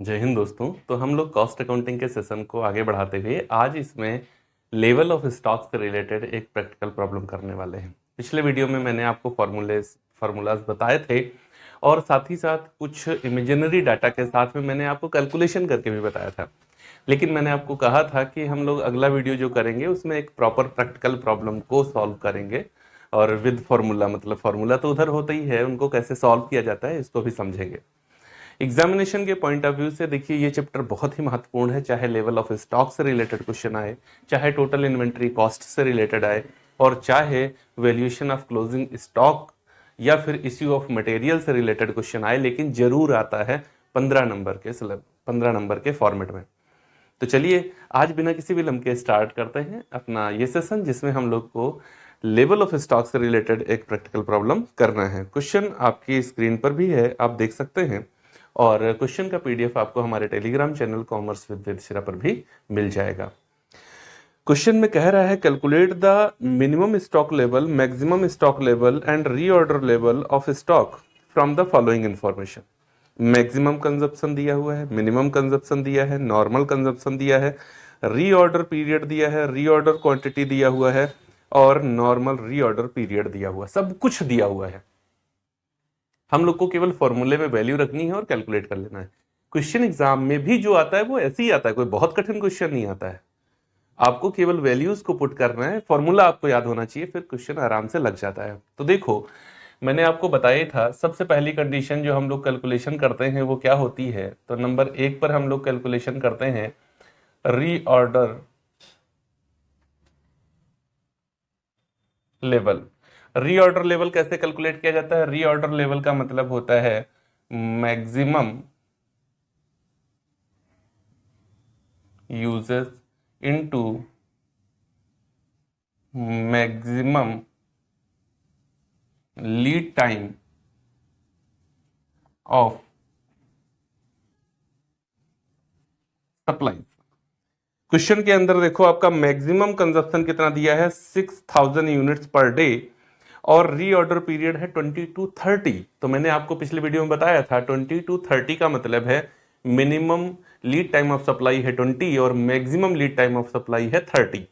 जय हिंद दोस्तों। तो हम लोग कॉस्ट अकाउंटिंग के सेशन को आगे बढ़ाते हुए आज इसमें लेवल ऑफ स्टॉक से रिलेटेड एक प्रैक्टिकल प्रॉब्लम करने वाले हैं। पिछले वीडियो में मैंने आपको फार्मूलाज बताए थे और साथ ही साथ कुछ इमेजिनरी डाटा के साथ में मैंने आपको कैलकुलेशन करके भी बताया था। लेकिन मैंने आपको कहा था कि हम लोग अगला वीडियो जो करेंगे उसमें एक प्रॉपर प्रैक्टिकल प्रॉब्लम को सॉल्व करेंगे और विद फार्मूला, मतलब फार्मूला तो उधर होता ही है, उनको कैसे सॉल्व किया जाता है इसको भी समझेंगे। एग्जामिनेशन के पॉइंट ऑफ व्यू से देखिए ये चैप्टर बहुत ही महत्वपूर्ण है, चाहे लेवल ऑफ स्टॉक से रिलेटेड क्वेश्चन आए, चाहे टोटल इन्वेंट्री कॉस्ट से रिलेटेड आए, और चाहे वैल्यूएशन ऑफ क्लोजिंग स्टॉक या फिर इश्यू ऑफ मटेरियल से रिलेटेड क्वेश्चन आए, लेकिन जरूर आता है 15 नंबर के फॉर्मेट में। तो चलिए आज बिना किसी विलंब के स्टार्ट करते हैं अपना ये सेशन, जिसमें हम लोग को लेवल ऑफ स्टॉक से रिलेटेड एक प्रैक्टिकल प्रॉब्लम करना है। क्वेश्चन आपकी स्क्रीन पर भी है, आप देख सकते हैं, और क्वेश्चन का पीडीएफ आपको हमारे Telegram channel commerce with Vedashira पर भी मिल जाएगा। क्वेश्चन में कह रहा है calculate the minimum stock level, maximum stock level and reorder level of stock from the following information. Maximum consumption दिया हुआ है, मिनिमम कंजप्शन दिया है, नॉर्मल कंजप्शन दिया है, रीऑर्डर पीरियड दिया है, रीऑर्डर क्वांटिटी दिया हुआ है और नॉर्मल रीऑर्डर पीरियड दिया हुआ, सब कुछ दिया हुआ है। हम लोग को केवल फॉर्मूले में वैल्यू रखनी है और कैलकुलेट कर लेना है। क्वेश्चन एग्जाम में भी जो आता है वो ऐसे ही आता है, कोई बहुत कठिन क्वेश्चन नहीं आता है। आपको केवल वैल्यूज को पुट करना है, फॉर्मूला आपको याद होना चाहिए, फिर क्वेश्चन आराम से लग जाता है। तो देखो मैंने आपको बताया था, सबसे पहली कंडीशन जो हम लोग कैलकुलेशन करते हैं वो क्या होती है। तो नंबर 1 पर हम लोग कैलकुलेशन करते हैं रीऑर्डर लेवल। रीऑर्डर लेवल कैसे कैलकुलेट किया जाता है? रीऑर्डर लेवल का मतलब होता है maximum uses into maximum lead time of supply. Question के अंदर देखो आपका मैक्सिमम कंजप्शन कितना दिया है, 6000 यूनिट्स पर डे, और रीऑर्डर पीरियड है 20 to 30। तो मैंने आपको पिछले वीडियो में बताया था 20 to 30 का मतलब है minimum lead time of supply है 20 और maximum lead time of supply है 30।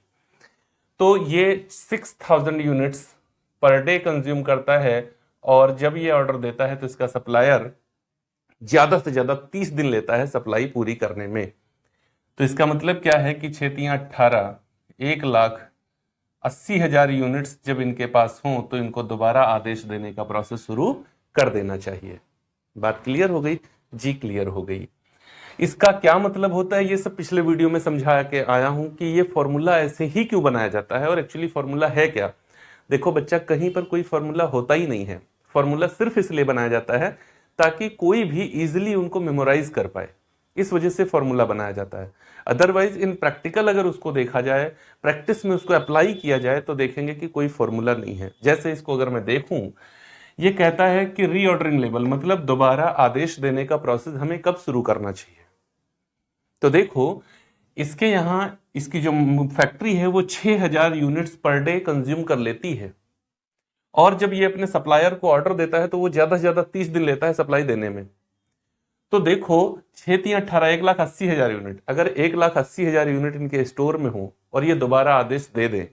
तो ये 6000 यूनिट्स पर डे कंज्यूम करता है, और जब ये ऑर्डर देता है तो इसका सप्लायर ज्यादा से ज्यादा 30 दिन लेता है सप्लाई पूरी करने में। तो इसका मतलब क्या है कि 6×3=18, 1,80,000 यूनिट्स जब इनके पास हों तो इनको दोबारा आदेश देने का प्रोसेस शुरू कर देना चाहिए। बात क्लियर हो गई जी? क्लियर हो गई। इसका क्या मतलब होता है ये सब पिछले वीडियो में समझा के आया हूं कि ये फॉर्मूला ऐसे ही क्यों बनाया जाता है और एक्चुअली फॉर्मूला है क्या। देखो बच्चा, कहीं पर कोई फॉर्मूला होता ही नहीं है। फॉर्मूला सिर्फ इसलिए बनाया जाता है ताकि कोई भी इजीली उनको मेमोराइज कर पाए, इस वजह से फॉर्मूला बनाया जाता है। अदरवाइज इन प्रैक्टिकल अगर उसको देखा जाए, प्रैक्टिस में उसको अप्लाई किया जाए, तो देखेंगे कि कोई फॉर्मूला नहीं है। जैसे इसको अगर मैं देखूं, ये कहता है कि रीऑर्डरिंग लेवल मतलब दोबारा आदेश देने का प्रोसेस हमें कब शुरू करना चाहिए। तो देखो इसके यहां इसकी जो फैक्ट्री है वो 6000 यूनिट्स पर डे कंज्यूम कर लेती है, और जब ये अपने सप्लायर को ऑर्डर देता है तो वो ज्यादा से ज्यादा 30 दिन लेता है सप्लाई देने में। तो देखो 6×3=18, 1,80,000 यूनिट। अगर 1,80,000 यूनिट इनके स्टोर में हो और ये दोबारा आदेश दे दें,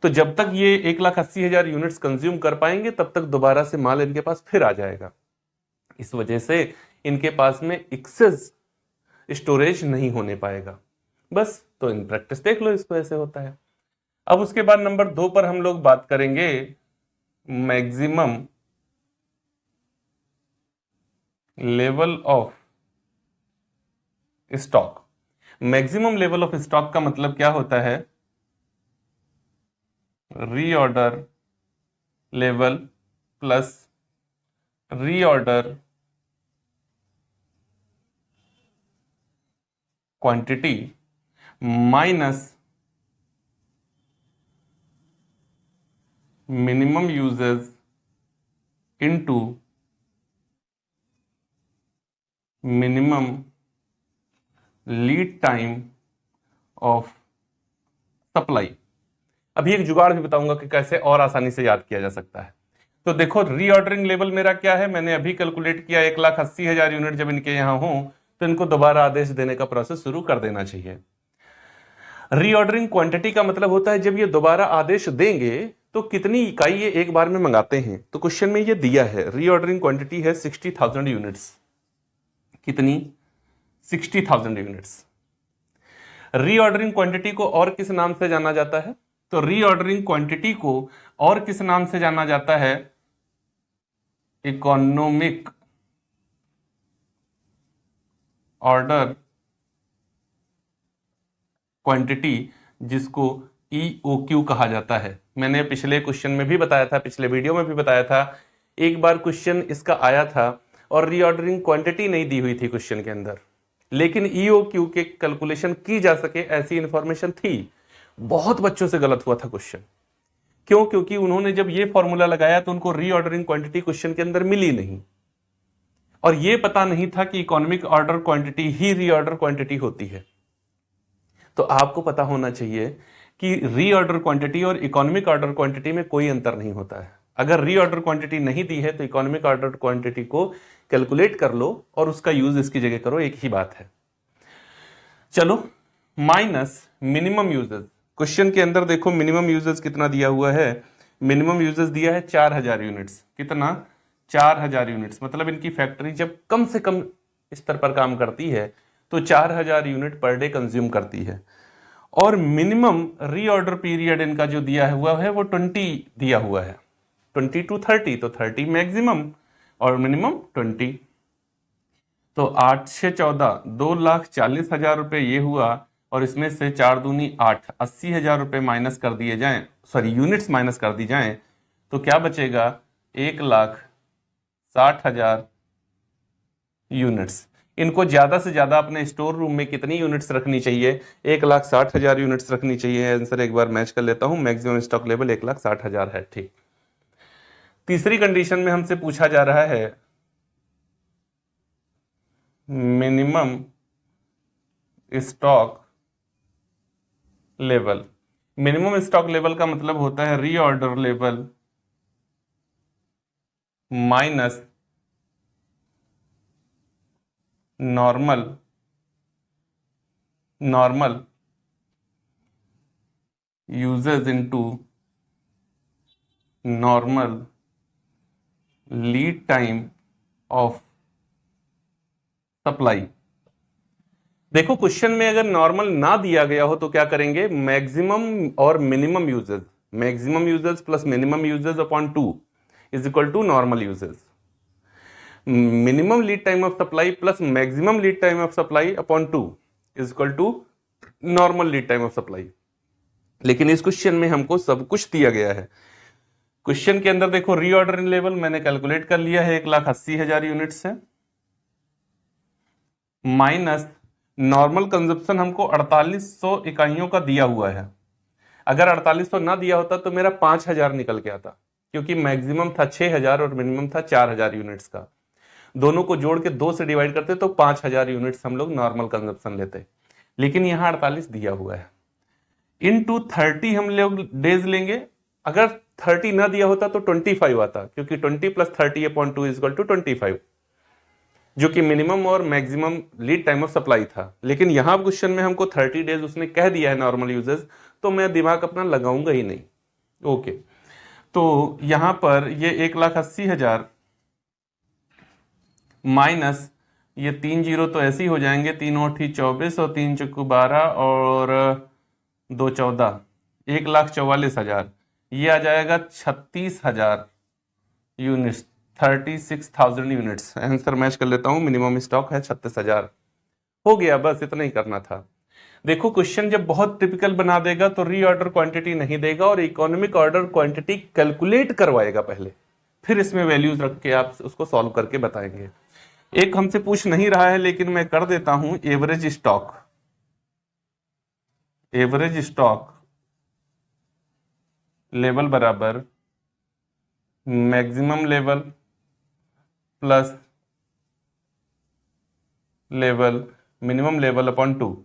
तो जब तक ये 1,80,000 यूनिट्स कंज्यूम कर पाएंगे तब तक दोबारा से माल इनके पास फिर आ जाएगा। इस वजह से इनके पास में एक्सेस स्टोरेज नहीं होने पाएगा। बस तो इन प्रैक्टिस देख लो, इसको ऐसे होता है। अब उसके बाद नंबर 2 पर हम लोग बात करेंगे maximum level of stock. Maximum level of stock का मतलब क्या होता है? Reorder level plus reorder quantity minus minimum uses into minimum lead time of supply. अभी एक जुगाड़ भी बताऊंगा कि कैसे और आसानी से याद किया जा सकता है। तो देखो रीऑर्डरिंग लेवल मेरा क्या है, मैंने अभी कैलकुलेट किया 1,80,000 यूनिट जब इनके यहां हो तो इनको दोबारा आदेश देने का प्रोसेस शुरू कर देना चाहिए। रीऑर्डरिंग क्वांटिटी का मतलब होता है जब ये दोबारा आदेश देंगे तो कितनी इकाई ये एक बार में मंगाते हैं। तो क्वेश्चन में ये दिया है रीऑर्डरिंग क्वांटिटी है 60,000 यूनिट्स। कितनी? 60,000 यूनिट्स। रीऑर्डरिंग क्वांटिटी को और किस नाम से जाना जाता है? तो रीऑर्डरिंग क्वांटिटी को और किस नाम से जाना जाता है? इकोनॉमिक ऑर्डर क्वांटिटी, जिसको EOQ कहा जाता है। मैंने पिछले क्वेश्चन में भी बताया था, पिछले वीडियो में भी बताया था। एक बार क्वेश्चन इसका आया था और रीऑर्डरिंग क्वांटिटी नहीं दी हुई थी क्वेश्चन के अंदर, लेकिन EOQ के कैलकुलेशन की जा सके ऐसी इंफॉर्मेशन थी। बहुत बच्चों से गलत हुआ था क्वेश्चन। क्यों? क्योंकि उन्होंने जब ये फॉर्मूला लगाया तो उनको रीऑर्डरिंग क्वांटिटी क्वेश्चन के अंदर मिली नहीं, और ये पता नहीं था कि इकोनॉमिक ऑर्डर क्वांटिटी ही रीऑर्डर क्वांटिटी होती है। तो आपको पता होना चाहिए कि रीऑर्डर क्वांटिटी और इकोनॉमिक ऑर्डर क्वांटिटी में कोई अंतर नहीं होता है। अगर रीऑर्डर क्वांटिटी नहीं दी है तो इकोनॉमिक ऑर्डर क्वांटिटी को कैलकुलेट कर लो और उसका यूज इसकी जगह करो, एक ही बात है। चलो, माइनस मिनिमम यूजेस। क्वेश्चन के अंदर देखो मिनिमम यूजेस कितना दिया हुआ है। मिनिमम यूजेस दिया है 4000 यूनिट्स। कितना? 4000 यूनिट्स। मतलब इनकी फैक्ट्री जब कम से कम स्तर पर काम करती है तो 4000 यूनिट पर डे कंज्यूम करती है। और मिनिमम रीऑर्डर पीरियड इनका जो दिया हुआ है वो 20 दिया हुआ है, 20 to 30। तो 30 मैक्सिमम और मिनिमम 20। तो 8 से 14, 2,40,000 रुपये ये हुआ, और इसमें से 4 दूनी 8, 80,000 रुपये माइनस कर दिए जाएं, सॉरी यूनिट्स माइनस कर दी जाएं, तो क्या बचेगा? 1,60,000 यूनिट्स। इनको ज्यादा से ज्यादा अपने स्टोर रूम में कितनी यूनिट्स रखनी चाहिए? 1,60,000 यूनिट्स रखनी चाहिए। आंसर एक बार मैच कर लेता हूं। मैक्सिमम स्टॉक लेवल 1,60,000 है। ठीक। तीसरी कंडीशन में हमसे पूछा जा रहा है minimum stock level. Minimum stock level का मतलब होता है reorder level minus normal uses into normal lead time of supply. देखो क्वेश्चन में अगर नॉर्मल ना दिया गया हो तो क्या करेंगे? मैक्सिमम और minimum uses, maximum uses plus minimum uses upon 2 is equal to normal uses. Minimum lead time of supply plus maximum lead time of supply upon 2 is equal to normal lead time of supply. लेकिन इस question में हमको सब कुछ दिया गया है। Question के अंदर देखो रीऑर्डर लेवल मैंने कैलकुलेट कर लिया है, 1,80,000 यूनिट्स है, माइनस नॉर्मल कंजप्शन हमको 4800 इकाइयों का दिया हुआ है। अगर 4800 ना दिया होता तो मेरा 5000 निकल के आता, क्योंकि मैक्सिमम था 6000 और मिनिमम था 4000 यूनिट्स का। दोनों को जोड़ के 2 से डिवाइड करते तो 5000 यूनिट्स हम लोग नॉर्मल कंजप्शन लेते, लेकिन यहां 48 दिया हुआ है। इनटू 30 हम लोग डेज लेंगे। अगर 30 ना दिया होता तो 25 आता, क्योंकि 20 + 30 अपॉन 2 इज इक्वल टू 25, जो कि मिनिमम और maximum lead time of supply था। लेकिन यहां क्वेश्चन में हमको 30 डेज उसने कह दिया है नॉर्मल यूजेस, तो मैं दिमाग अपना लगाऊंगा ही नहीं। ओके, तो यहां पर ये 1,80,000 माइनस ये 3 जीरो तो ऐसे ही हो जाएंगे, 3 और 24 और 3 चक्कू 12 और 2 14, 1,44,000। ये आ जाएगा 36,000 यूनिट्स, 36,000 यूनिट्स। आंसर मैच कर लेता हूं, मिनिमम स्टॉक है 36,000। हो गया, बस इतना ही करना था। देखो क्वेश्चन जब बहुत टिपिकल बना देगा तो रीऑर्डर क्वांटिटी नहीं देगा और इकोनॉमिक ऑर्डर क्वांटिटी कैलकुलेट करवाएगा पहले, फिर इसमें वैल्यूज रख के आप उसको सॉल्व करके बताएंगे। एक हमसे पूछ नहीं रहा है लेकिन मैं कर देता हूं, average stock. Average stock level बराबर maximum level plus level minimum level upon 2।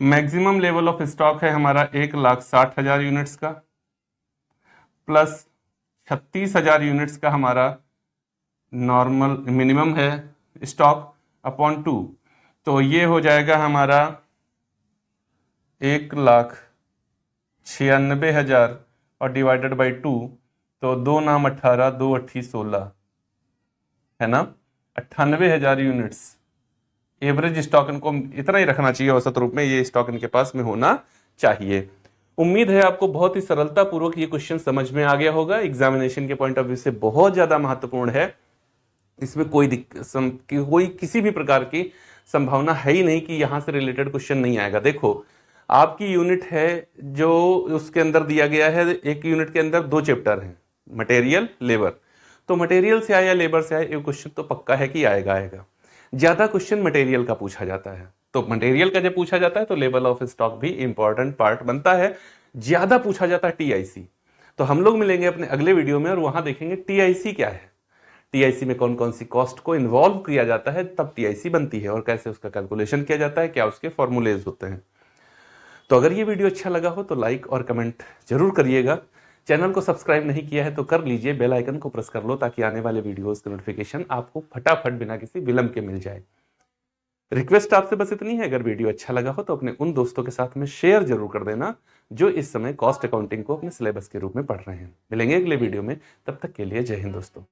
Maximum level of stock है हमारा 1,60,000 यूनिट्स का, प्लस 36,000 यूनिट्स का हमारा नॉर्मल मिनिमम है स्टॉक अपॉन 2। तो ये हो जाएगा हमारा 1,96,000 और डिवाइडेड बाई 2, तो 2 नाम 18, 2 अट्ठी 16 है ना, 98,000 यूनिट्स। एवरेज स्टॉक इनको इतना ही रखना चाहिए औसत रूप में, ये स्टॉक इनके पास में होना चाहिए। उम्मीद है आपको बहुत ही सरलता पूर्वक ये क्वेश्चन समझ में आ गया होगा। एग्जामिनेशन के पॉइंट ऑफ व्यू से बहुत ज्यादा महत्वपूर्ण है, इसमें कोई किसी भी प्रकार की संभावना है ही नहीं कि यहां से रिलेटेड क्वेश्चन नहीं आएगा। देखो आपकी यूनिट है जो उसके अंदर दिया गया है, एक यूनिट के अंदर 2 चैप्टर हैं, मटेरियल लेबर। तो मटेरियल से आया लेबर से आया, ये क्वेश्चन तो पक्का है कि आएगा। ज्यादा क्वेश्चन मटेरियल का पूछा जाता है, तो मटेरियल का जब पूछा जाता है तो लेवल ऑफ स्टॉक भी इंपॉर्टेंट पार्ट बनता है। ज्यादा पूछा जाता है टीआईसी। तो हम लोग मिलेंगे अपने अगले वीडियो में और वहां देखेंगे टीआईसी क्या है, टीआईसी में कौन कौन सी कॉस्ट को इन्वॉल्व किया जाता है, तब टीआईसी बनती है और कैसे उसका कैलकुलेशन किया जाता है, क्या उसके फॉर्मूलेज होते हैं। तो अगर ये वीडियो अच्छा लगा हो तो लाइक और कमेंट जरूर करिएगा। चैनल को सब्सक्राइब नहीं किया है तो कर लीजिए, बेल आइकन को प्रेस कर लो ताकि आने वाले वीडियोस की नोटिफिकेशन आपको फटाफट बिना किसी विलंब के मिल जाए। रिक्वेस्ट आपसे बस इतनी है, अगर वीडियो अच्छा लगा हो तो अपने उन दोस्तों के साथ में शेयर जरूर कर देना जो इस समय कॉस्ट अकाउंटिंग को अपने सिलेबस के रूप में पढ़ रहे हैं। मिलेंगे अगले वीडियो में, तब तक के लिए जय हिंद दोस्तों।